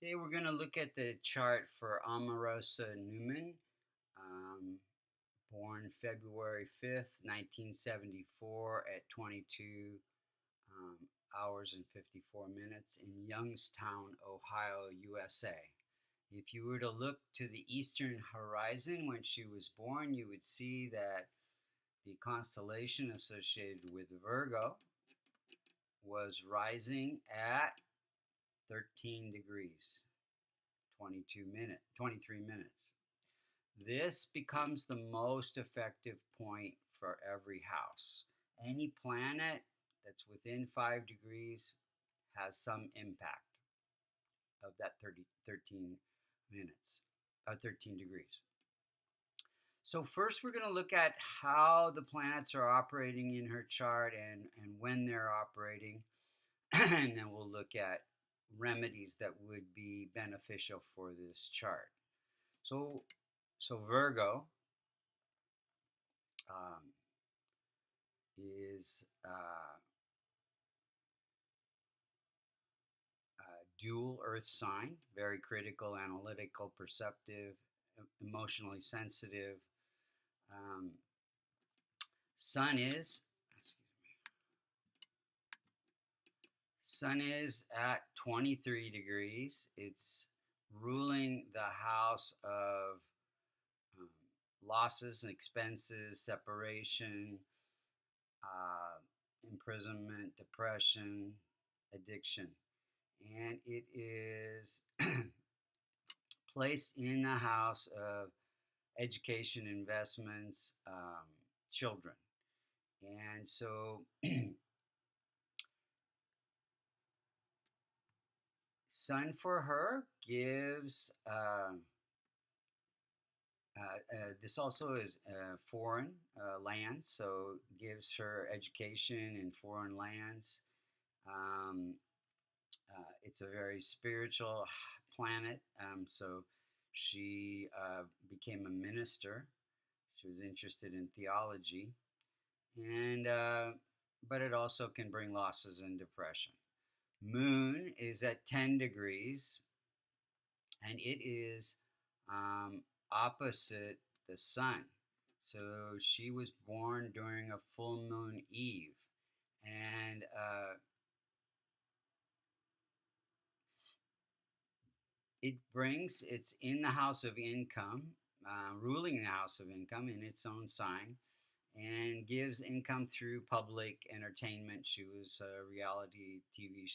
Today we're going to look at the chart for Omarosa Newman, um, born February 5th, 1974 at 22 um, hours and 54 minutes in Youngstown, Ohio, USA. If you were to look to the eastern horizon when she was born, you would see that the constellation associated with Virgo was rising at 13 degrees. 23 minutes. This becomes the most effective point for every house. Any planet that's within 5 degrees has some impact of that 13 minutes, 13 degrees. So first we're going to look at how the planets are operating in her chart and when they're operating. And then we'll look at remedies that would be beneficial for this chart. So Virgo um, is a dual Earth sign, very critical, analytical, perceptive, emotionally sensitive. Um, Sun is Sun is at 23 degrees. It's ruling the house of um, losses, expenses, separation, uh, imprisonment, depression, addiction. And it is placed in the house of education, investments, children. And so Sun for her gives this also is foreign land, so gives her education in foreign lands. Um, it's a very spiritual planet, so she became a minister. She was interested in theology, and but it also can bring losses and depression. Moon is at 10 degrees, and it is opposite the sun. So she was born during a full moon eve, and it's in the house of income, ruling the house of income in its own sign, and gives income through public entertainment. She was a reality TV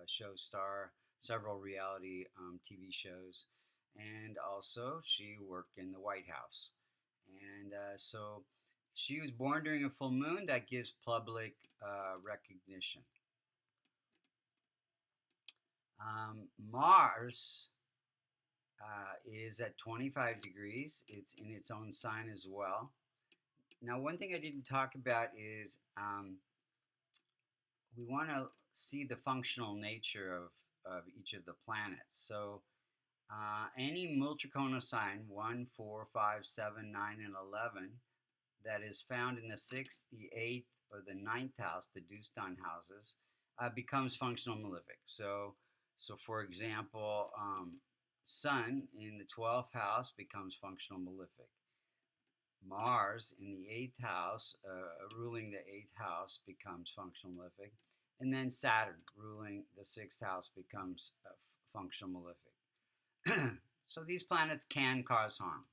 show star, several reality TV shows, and also she worked in the White House. And so she was born during a full moon that gives public recognition. Mars is at 25 degrees. It's in its own sign as well. Now, one thing I didn't talk about is we want to see the functional nature of each of the planets. So any Multrikona sign, 1, 4, 5, 7, 9, and 11, that is found in the 6th, the 8th, or the 9th house, the Dustan houses, becomes functional malefic. So for example, Sun in the 12th house becomes functional malefic. Mars in the 8th house, ruling the 8th house, becomes functional malefic. And then Saturn, ruling the 6th house, becomes functional malefic. So these planets can cause harm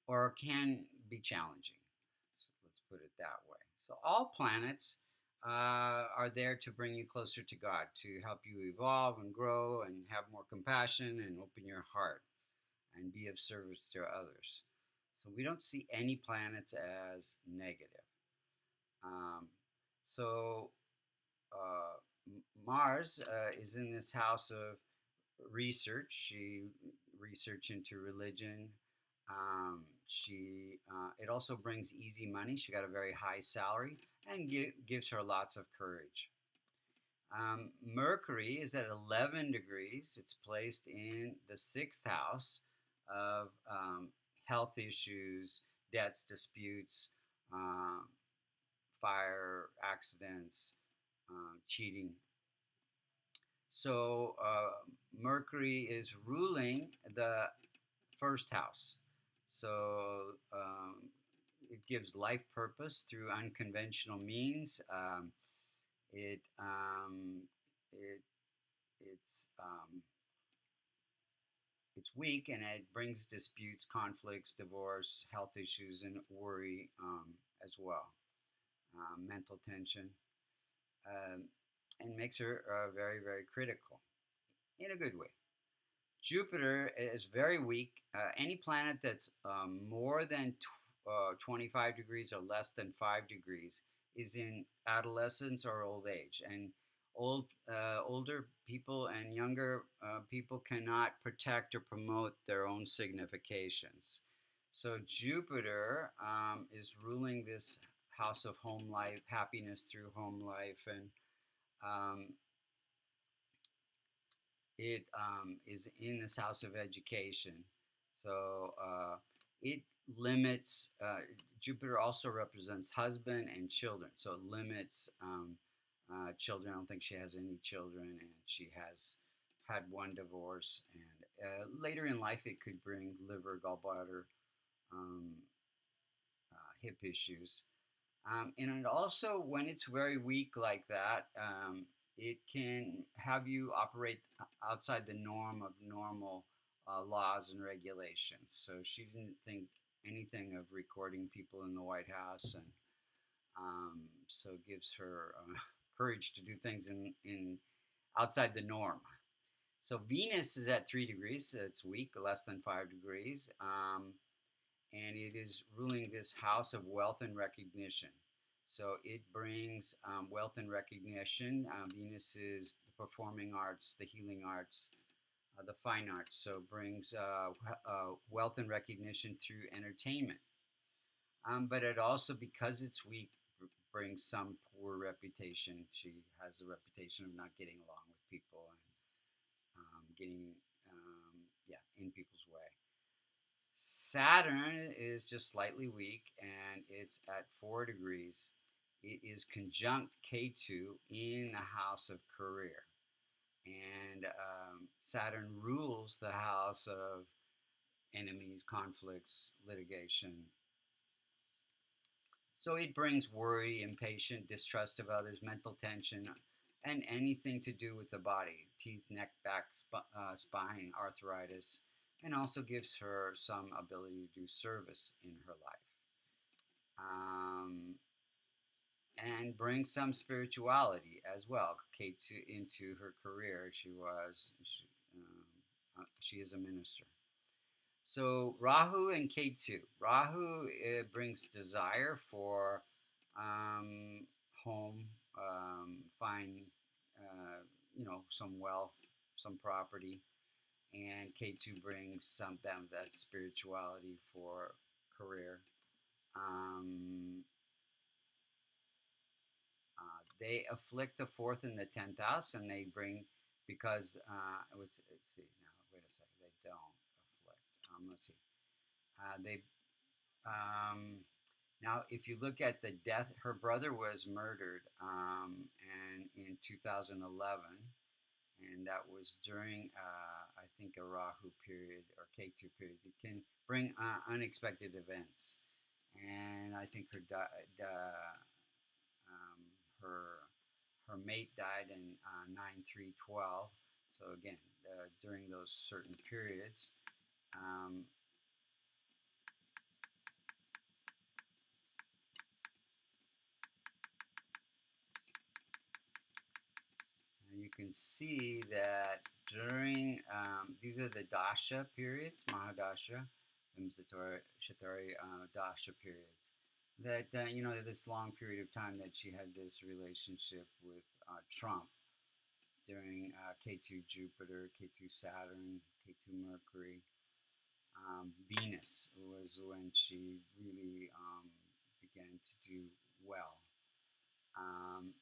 or can be challenging. So let's put it that way. So all planets are there to bring you closer to God, to help you evolve and grow and have more compassion and open your heart and be of service to others. So we don't see any planets as negative. Um, so Mars is in this house of research. She research into religion. It also brings easy money. She got a very high salary and gives her lots of courage. Mercury is at 11 degrees. It's placed in the 6th house of health issues, debts, disputes, fire, accidents, cheating. So Mercury is ruling the first house. So it gives life purpose through unconventional means. It it it's it's weak, and it brings disputes, conflicts, divorce, health issues, and worry as well. Mental tension, um, and makes her very, very critical in a good way. Jupiter is very weak. Any planet that's more than 25 degrees or less than 5 degrees is in adolescence or old age. And older people and younger people cannot protect or promote their own significations. So Jupiter is ruling this house of home life, happiness through home life, and um, it is in this house of education. So it limits, Jupiter also represents husband and children. So it limits children. I don't think she has any children, and she has had one divorce. And later in life, it could bring liver, gallbladder, um, hip issues. And it also, when it's very weak like that, it can have you operate outside the norm of normal laws and regulations. So she didn't think anything of recording people in the White House, and so it gives her courage to do things in outside the norm. So Venus is at 3 degrees. So it's weak, less than 5 degrees. And it is ruling this house of wealth and recognition. So it brings wealth and recognition. Venus is the performing arts, the healing arts, the fine arts. So it brings wealth and recognition through entertainment. But it also, because it's weak, brings some poor reputation. She has a reputation of not getting along with people and getting, yeah, in people's way. Saturn is just slightly weak, and it's at 4 degrees. It is conjunct K2 in the house of career. And Saturn rules the house of enemies, conflicts, litigation. So it brings worry, impatience, distrust of others, mental tension, and anything to do with the body: teeth, neck, back, spine, arthritis, and also gives her some ability to do service in her life. Um, and brings some spirituality as well. Kate into her career. She is a minister. So Rahu and Ketu. Rahu brings desire for home, fine, some wealth, some property, and Ketu brings some that spirituality for career. Um, they afflict the fourth and the 10th house, and they bring, because let's see now. Wait a second. They don't afflict. Let's see. They Now, if you look at the death, her brother was murdered, and in 2011, and that was during, I think, a Rahu period or Ketu period. It can bring unexpected events, and I think um, her her mate died in 9/3/12. So again, during those certain periods. Um, you can see that during these are the dasha periods, Mahadasha, and Shatari dasha periods. That this long period of time that she had this relationship with Trump during K2 Jupiter, K2 Saturn, K2 Mercury. Venus was when she really began to do well. Um,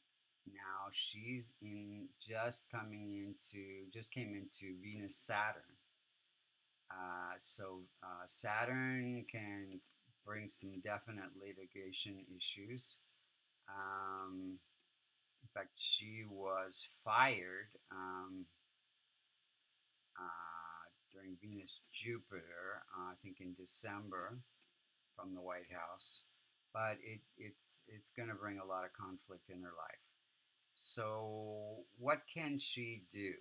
Now she's in just came into Venus Saturn. So Saturn can bring some definite litigation issues. Um, fact, she was fired during Venus Jupiter, I think in December, from the White House. But it's going to bring a lot of conflict in her life. So what can she do?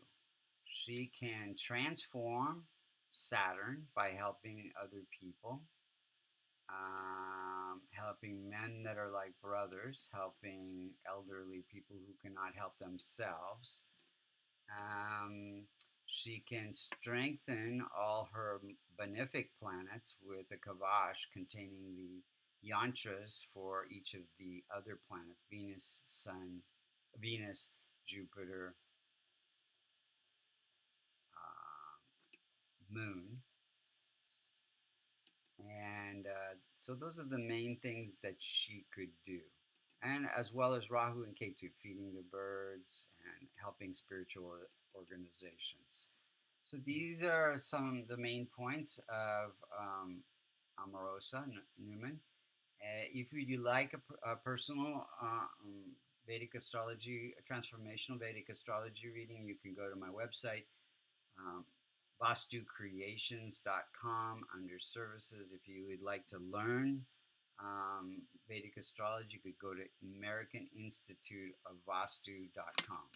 She can transform Saturn by helping other people, helping men that are like brothers, helping elderly people who cannot help themselves. Um, she can strengthen all her benefic planets with a kavash containing the yantras for each of the other planets: Venus, Jupiter, Moon. And so those are the main things that she could do. And as well as Rahu and Ketu, feeding the birds and helping spiritual organizations. So these are some of the main points of Omarosa Newman. If you like a personal Vedic astrology, a transformational Vedic astrology reading, you can go to my website, um, vastucreations.com, under services. If you would like to learn Vedic astrology, you could go to American Institute of Vastu.com.